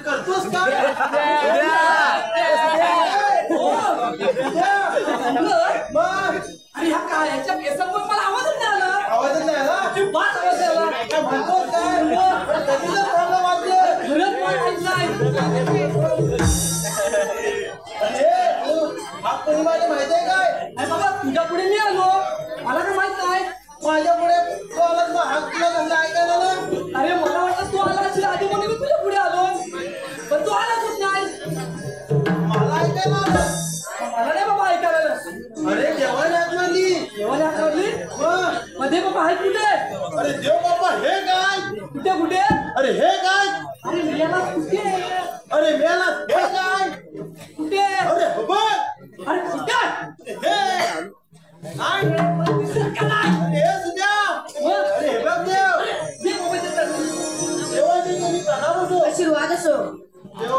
करतोस का? अरे ह्या काळ्याच्या केसांमुळे मला आवाजच नाही आला. आवाजच नाही आला? अजिबात आवाज आला. काय म्हणतोस काय? कधीचं प्रॉब्लेम वाजले? खरंच मला माहित नाही. हा कोणी माझे माहिती आहे काय? अरे बाबा तुझ्या पुढे मी आलो, मला काय माहित नाही. माझ्या पुढे तू आलास मग हात तुला समजा ऐकायला ना? अरे मला वाटलं तू आला असेल आधी म्हणून मी तुझ्या पुढे आलो, पण तू आलाच नाही. मला ऐकायला आलं? मला नाही बाबा ऐकायला आलं. अरे देवाने आठवली. देवाने आठवली? मध्ये बाबा आहे कुठे? अरे देव बाबा हे काय? कुठे कुठे? अरे हे काय? अरे मेला कुठे? अरे मेला हे काय? कुठे? अरे बाबा अरे कुठे? हे काय? दिसत का नाही? अरे हे सुद्या. अरे हे बघ देव. दे बाबा ते तर. देवाने तुम्ही प्रणाम असो. आशीर्वाद असो. देव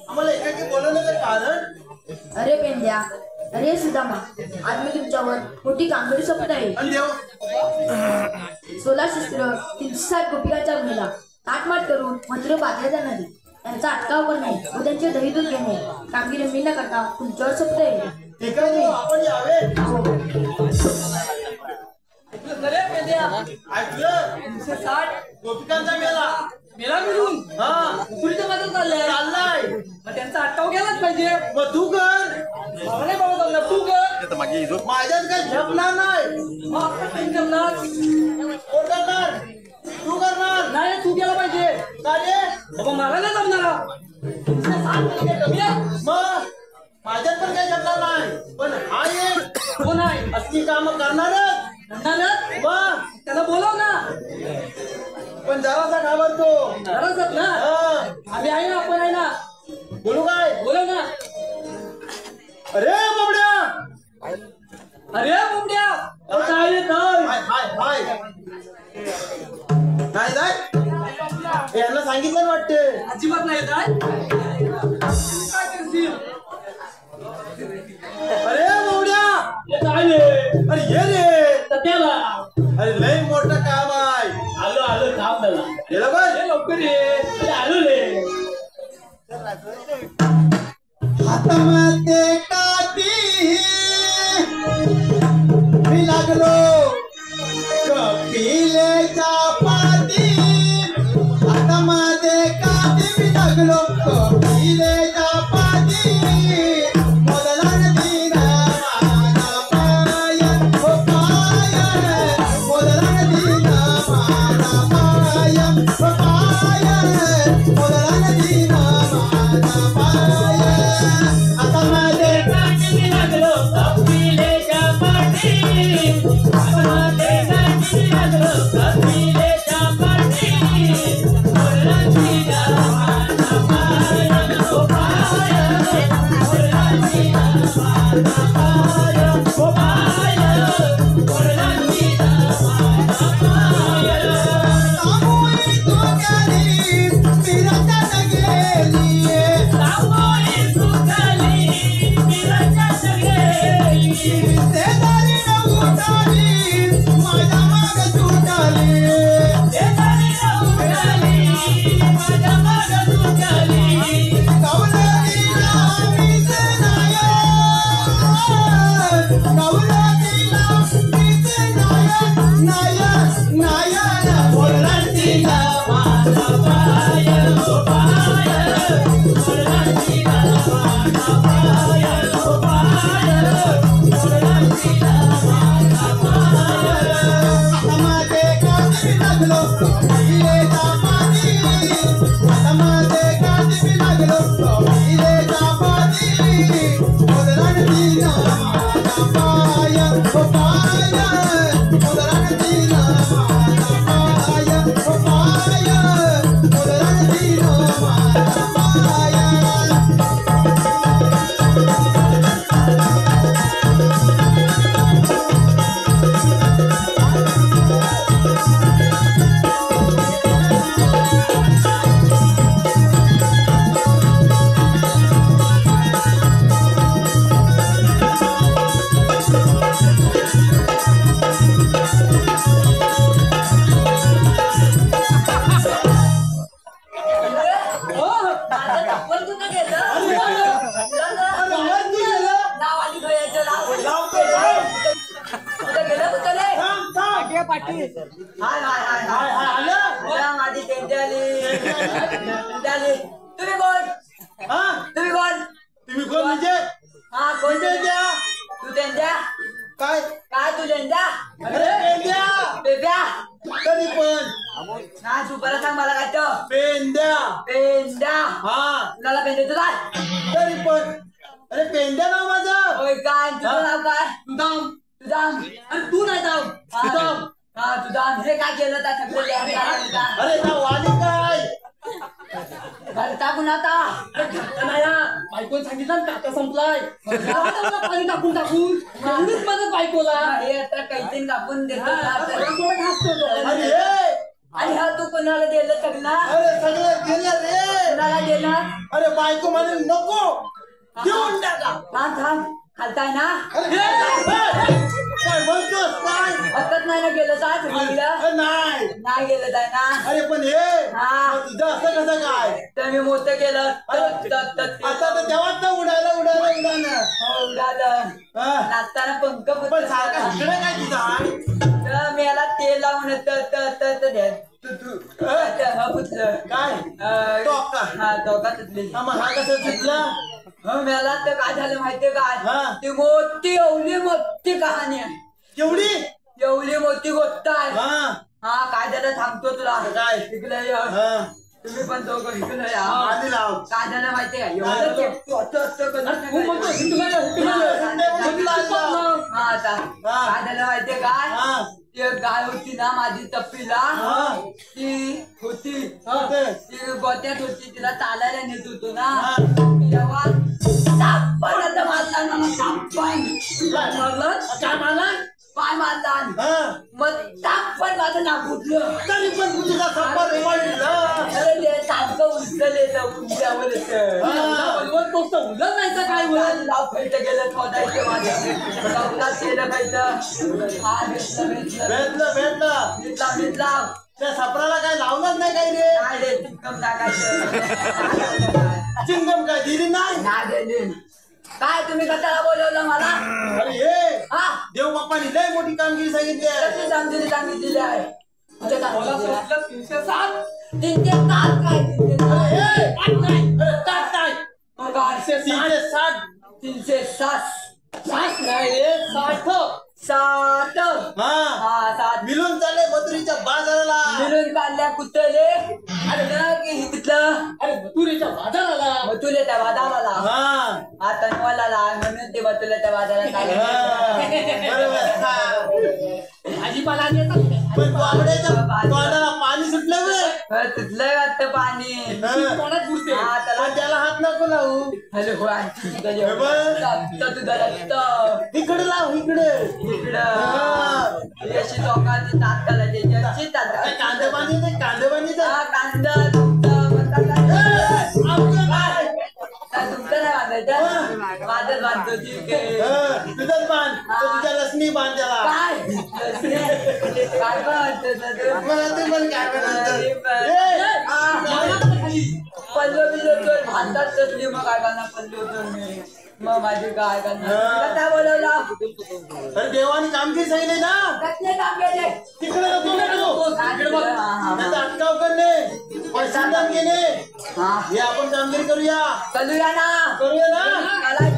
आम्हाला एकाकी बोलवण्याचं कारण? अरे पेंद्या, अरे सुदामा, आज मी तुमच्यावर मोठी कामगिरी सोपत आहे. आणि देव 16 शस्त्र 360 गोपिकांच्या अग्नीला ताटमाट करून मंत्र बांधले जाणारी त्यांचा अटकाव करणे व त्यांचे दही दूध घेणे कामगिरी मी न करता तुमच्यावर सोपत आहे. ठीक आहे देव आपण यावे. अरे पेद्या, ऐकलं 360 गोपिकांचा मेला. मेला मिळून हा पुरीच्या माझं चाललंय. चाललाय. मग त्यांचा अटकाव गेलाच पाहिजे. मग तू कर. मला नाही बाबा जमणार, तू कर. माझ्यात काही झेपणार नाही. मग आपण काही जमणार कोण करणार? तू करणार. नाही, तू गेला पाहिजे. का रे? बाबा मला नाही जमणार. 360 म्हणजे काय कमी आहे? मग माझ्यात पण काही झेपणार नाही. पण हा एक कोण आहे? असली कामं करणारच. म्हणणार मग त्याला बोलव ना. पण जरासा घाबरतो. घरात ना हा. आम्ही आहे ना, आपण आहे ना. बोलू काय? बोलव ना. अरे बाबड्या. अरे बुबड्या, काय रे काय? हाय हाय हाय. काय काय? यांना सांगितलं ना वाटते. अजिबात नाही काय? काय करशील? अरे बाबड्या. हे काय रे? अरे ये रे. सत्याला अरे लय मोठं काम आहे. आलो आलो, थांब त्याला. गेलं बघ. हे लवकर ये. अरे आलो रे. हातामध्ये काठी मी लागलो कपिलेच्या पाठी. हातामध्ये काठी मी लागलो कपिलेच्या पाठी. मोदलान दिना माझा पाय हो पाय. मोदलान दिना माझा पाय हो पाय. मोदलान दिना माझा पाय. हातामध्ये हाय हाय हाय हाय हाय आलं हाय माझी पेंड्याली पेंड्याली तुम्ही कोण हा तुम्ही कोण तुम्ही कोण म्हणजे हा कोण पेंड्या तू पेंड्या काय काय तू पेंड्या अरे पेंड्या पेंड्या तरी पण ना तू परत सांग मला काय तो पेंड्या पेंड्या हा कुणाला पेंड्या तू काय तरी पण अरे पेंड्या नाव माझं होय काय तुझं नाव काय दाम तुझाम आणि तू नाही दाम तुझाम हा तुझाम हे काय केलं त्या सगळं अरे ना वाली काय घरता कुणाचा बायकोन सांगितलं ना टाका संपलाय पाणी टाकून टाकून एवढीच मदत बायकोला हे आता कैतीन कापून देतो अरे हे आणि हा तू कोणाला दिलं सगळं अरे सगळं गेलं रे कुणाला देणार अरे बायको म्हणे नको देऊन टाका थांब थांब खालताय ना अरे काय म्हणतोस काय हकत नाही ना गेलं काय सगळीला नाही नाही गेलं जाय ना अरे पण हे हा. तुझं असं कसं काय तर मी मोठं केलं आता तर तेव्हाच ना उडालं उडालं उडालं हा. नाचताना पंख पण सारखा इकडे काय तुझा तर मी याला तेल लावून फुटलं काय टॉक का? हा टोकातली हा, मग हा कसं सुटला मला तर काय झालं माहितीये हा. काय ती मोठी एवढी मोठी कहाणी आहे केवढी एवढी मोठी गोष्ट आहे हा हा काय झालं सांगतो तुला काय? इकडे ये. हा. तुम्ही पण दोघं इकडे या आधी लाव काय झालं माहितीये काय एवढं झालं? तू असं तू म्हणतो हा आता हा. काय झालं माहितीये काय हा. ती एक गाय होती ना माझी तप्पीला हा. ती होती ते. ती गोत्यात होती तिला चालायला नेत होतो ना हा. तेव्हा तापण आता मारला ना मग तापण काय मारलं? काय मारला पाय मारला हा. मग तापण माझं नाक उठलं तरी पण तुझा संपर्क पडला अरे ते तापकं उचलले उंच्यावर उलट नाही तर काय होईल नाव फैट गेलं खोदायचं माझ्या कपडात केलं पाहिजे हा घेतलं भेटलं भेटलं घेतला घेतला त्या सपराला काय लावलंच नाही काही रे काय रे चिकम टाकायचं चिंगम काय दिली नाही नाही दिली काय तुम्ही कशाला बोलवलं मला अरे हे हा देव बाप्पानी लय मोठी कामगिरी सांगितली आहे कशी सांगितलेली आहे मला सांगितलं 307 307 काय 307 हे, अरे ताट नाही मग काय 360 307 साठ नाही रे 60 सात हा हा सात मिळून चालले मथुरीच्या बाजाराला मिळून काढल्या कुठले की तिथलं अरे मथुरेच्या बाजाराला मथुरेच्या बाजाराला हा आता नवाला म्हणून ते मथुरेच्या बाजारात हा, बरोबर हा. भाजीपाला नेतात पण तोंडाच्या तोंडाला पाणी सुटलं बे तिथलं वाटतं पाणी हा. कोणाच बुडते हा त्याला पण त्याला हात नको लावू हॅलो तुझं रक्त इकडे लाव इकडे इकडं हा. अशी चौकाची तात घालायची अशी तात काय कांदे पाणी ते कांदे पाणी हा कांदा तुमचं आमचं काय तुमचं नाही बांधायचं माझं बांधतो ठीक आहे तुझंच बांध तो तुझ्या लसणी बांध त्याला काय काय बांधतो मला ते पण काय पल्लो बिल्लो तर भांडतात तसली मग काय करणार पल्लो तर मी मग माझी काय करणार काय बोलवला अरे देवाने कामगिरी सांगितली ना कसले काम केले तिकडे नको त्याचा अटकाव करणे पैसा घेणे हा हे आपण कामगिरी करूया करूया ना करूया ना मला